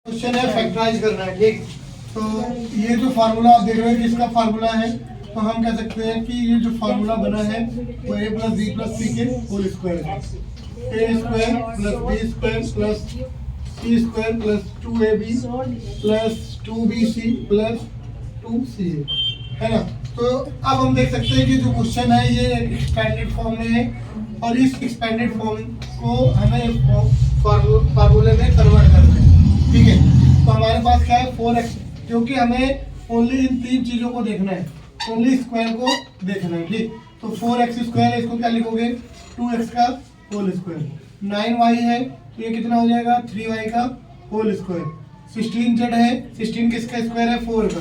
Question है factorise करना है, ठीक। तो ये जो फार्मूला आप देख रहे हैं इसका फार्मूला है, तो हम कह सकते हैं कि ये जो फार्मूला बना है वो a plus B plus C के होल स्क्वायर है। A square plus B square plus C square plus 2ab plus 2bc plus 2ca, है ना। तो अब हम देख सकते हैं कि जो क्वेश्चन है ये एक्सपेंडेड फॉर्म में है और इस एक्सपेंडेड फॉर्म को हमें फार्मूले में कन्वर्ट करना है, ठीक है। तो हमारे पास क्या है 4x, क्योंकि हमें ओनली इन तीन चीज़ों को देखना है, ओनली स्क्वायर को देखना है, ठीक। तो 4x स्क्वायर है, इसको क्या लिखोगे 2x का होल स्क्वायर। 9y है तो ये कितना हो जाएगा 3y का होल स्क्वायर। 16z है, 16 किसका स्क्वायर है 4 का,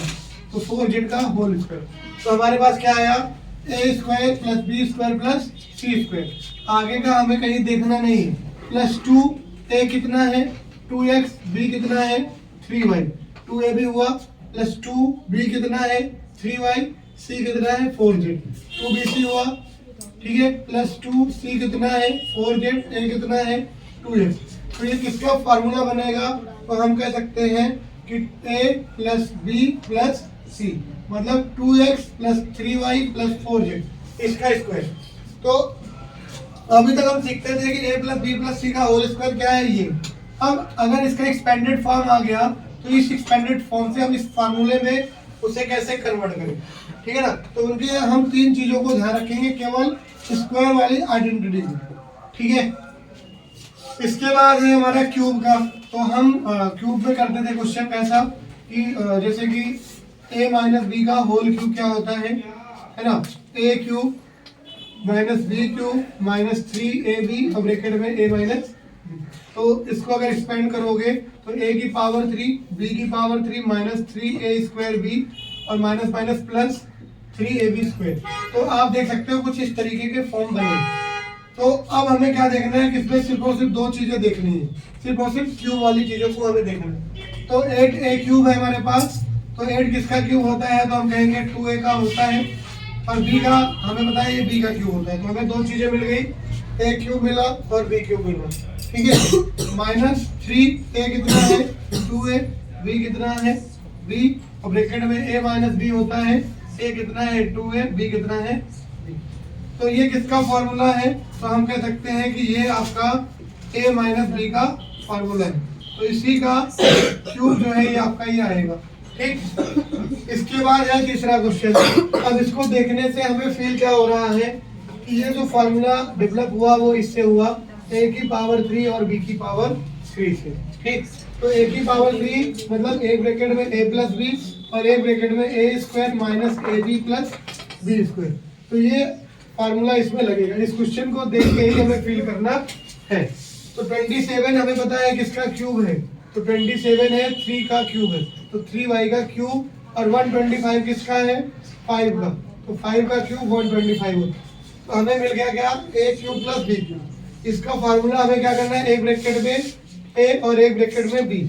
तो 4z का होल स्क्वायर। तो हमारे पास क्या आया a square plus B square plus C square. आगे का हमें कहीं देखना नहीं है। प्लस 2a कितना है 2x, b कितना है 3y, 2ab हुआ प्लस 2b कितना है 3y, c कितना है 4z, 2bc हुआ, ठीक है, प्लस 2c कितना है 4z, a कितना है 2x। तो ये किसका फार्मूला बनेगा, तो हम कह सकते हैं कि a plus b plus c मतलब 2x plus 3y plus 4z इसका स्क्वायर। तो अभी तक हम सीखते थे कि a plus b plus c का होल स्क्वायर क्या है ये। अब अगर इसका एक्सपेंडेड फॉर्म आ गया तो इस एक्सपेंडेड फॉर्म से हम इस फार्मूले में उसे कैसे कन्वर्ट करें, ठीक है ना। तो उनके हम तीन चीजों को ध्यान रखेंगे केवल स्क्वायर वाली आइडेंटिटी, ठीक है। इसके बाद है हमारा क्यूब का। तो हम क्यूब में करते थे क्वेश्चन कैसा कि जैसे कि a माइनस बी का होल क्यूब क्या होता है ना, a cube minus B cube minus 3ab और ब्रैकेट में a माइनस। तो इसको अगर एक्सपेंड करोगे तो a की पावर 3 b की power 3 minus 3a square b और minus minus plus 3ab square. तो आप देख सकते हो कुछ इस तरीके के फॉर्म बने। तो अब हमें क्या देखना है कि इसमें सिर्फ और सिर्फ दो चीजें देखनी है, सिर्फ और सिर्फ क्यूब वाली चीजों को हमें देखना है। तो 8a क्यूब है हमारे पास, तो 8 किसका क्यूब होता है, तो हम कहेंगे 2a का होता है, और b का हमें पता है ये b का क्यूब होता है। तो हमें दो चीजें मिल गई, a क्यूब मिला और b क्यूब मिला, ठीक है। माइनस 3a कितना है 2a, b कितना है b और ब्रैकेट में a माइनस b होता है, a कितना है 2a, b कितना है b। तो ये किसका फॉर्मूला है, तो हम कह सकते हैं कि ये आपका a माइनस b का फॉर्मूला है। तो इसी का क्यूब जो है ये आपका ये आएगा, ठीक। इसके बाद है तीसरा क्वेश्चन। अब इसको देखने से हमें फील क्या हो रहा है कि ये जो फॉर्मूला डेवलप हुआ वो इससे हुआ a की पावर 3 और b की पावर 3 से, ठीक। तो a की पावर 3 मतलब एक ब्रैकेट में a प्लस b और एक ब्रैकेट में a square minus ab plus b square. तो ये फार्मूला इसमें लगेगा। इस क्वेश्चन को देख के ही हमें फील करना है। तो 27 हमें पता है किसका क्यूब है, तो 27 है 3 का क्यूब है, तो 3y का क्यूब, और 125 किसका है 5 का, तो 5 का क्यूब 125 होता है। तो हमें मिल गया क्या a cube plus b cube. इसका फार्मूला हमें क्या करना है, एक ब्रैकेट में a और एक ब्रैकेट में b,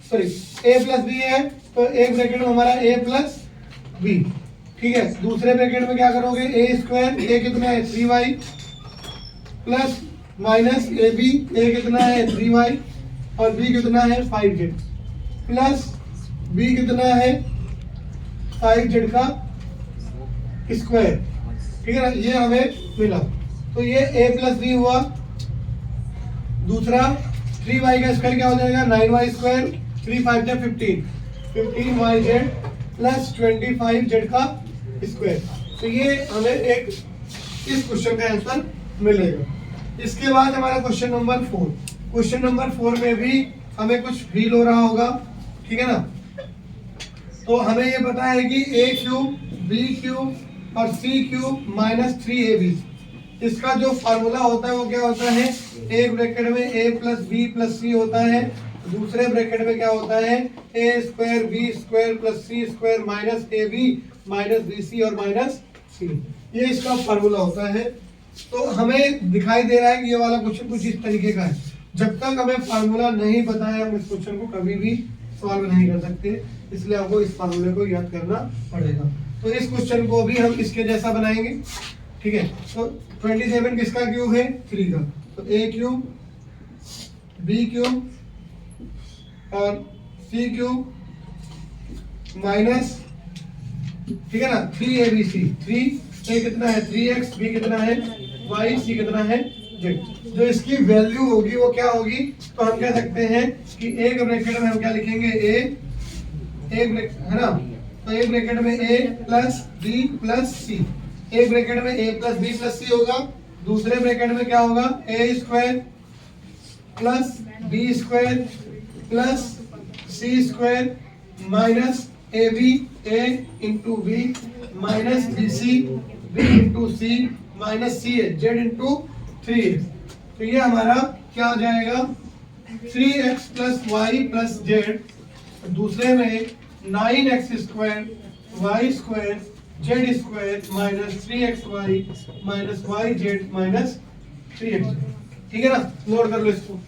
sorry a plus b है तो एक ब्रैकेट में हमारा a प्लस b, ठीक है। दूसरे ब्रैकेट में क्या करोगे a स्क्वायर, a कितना है 3y plus minus ab, a कितना है 3y और b कितना है 5z प्लस b कितना है 5z का स्क्वायर, ठीक है ना। ये हमें मिला, तो ये a प्लस b हुआ। दूसरा 3y का स्क्वायर क्या हो जाएगा 9y स्क्वायर, 3 5 जा 15yz प्लस 25z का स्क्वायर। तो ये हमें एक इस क्वेश्चन का आंसर मिलेगा। इसके बाद हमारा क्वेश्चन नंबर 4। क्वेश्चन नंबर 4 में भी हमें कुछ फील हो रहा होगा, ठीक है ना। तो हमें ये पता है कि a क्यूब b क्यूब और c क्यूब माइनस 3ab, इसका जो फार्मूला होता है वो क्या होता है, एक ब्रैकेट में a plus b plus c होता है, दूसरे ब्रैकेट में क्या होता है a square b square plus c square minus ab minus bc और माइनस c, ये इसका फार्मूला होता है। तो हमें दिखाई दे रहा है कि ये वाला क्वेश्चन कुछ इस तरीके का है। जब तक हमें फार्मूला नहीं पता है हम इस क्वेश्चन को कभी भी सॉल्व नहीं कर सकते, इसलिए आपको इस फार्मूले को याद करना पड़ेगा। तो इस क्वेश्चन को भी हम इसके जैसा बनाएंगे, ठीक है। तो 27 किसका क्यूब है 3 का, तो a क्यूब b क्यूब और सी क्यूब माइनस, ठीक है ना, 3abc, 3 ए कितना है 3x, b कितना है y, c कितना है z। जो इसकी वैल्यू होगी वो क्या होगी, तो हम कह सकते हैं कि एक ब्रैकेट में हम क्या लिखेंगे एक ब्रैकेट है ना, तो एक ब्रैकेट में a plus b plus c, एक ब्रैकेट में a plus b plus c होगा, दूसरे ब्रैकेट में क्या होगा a square plus b square plus c square minus ab a into b minus bc b into c minus c z into 3x। तो ये हमारा क्या हो जाएगा 3x plus Y plus Z, दूसरे में 9x square Y square Z square minus 3xy minus Y Z minus 3x। ठीक है ना, नोट कर लो इसको।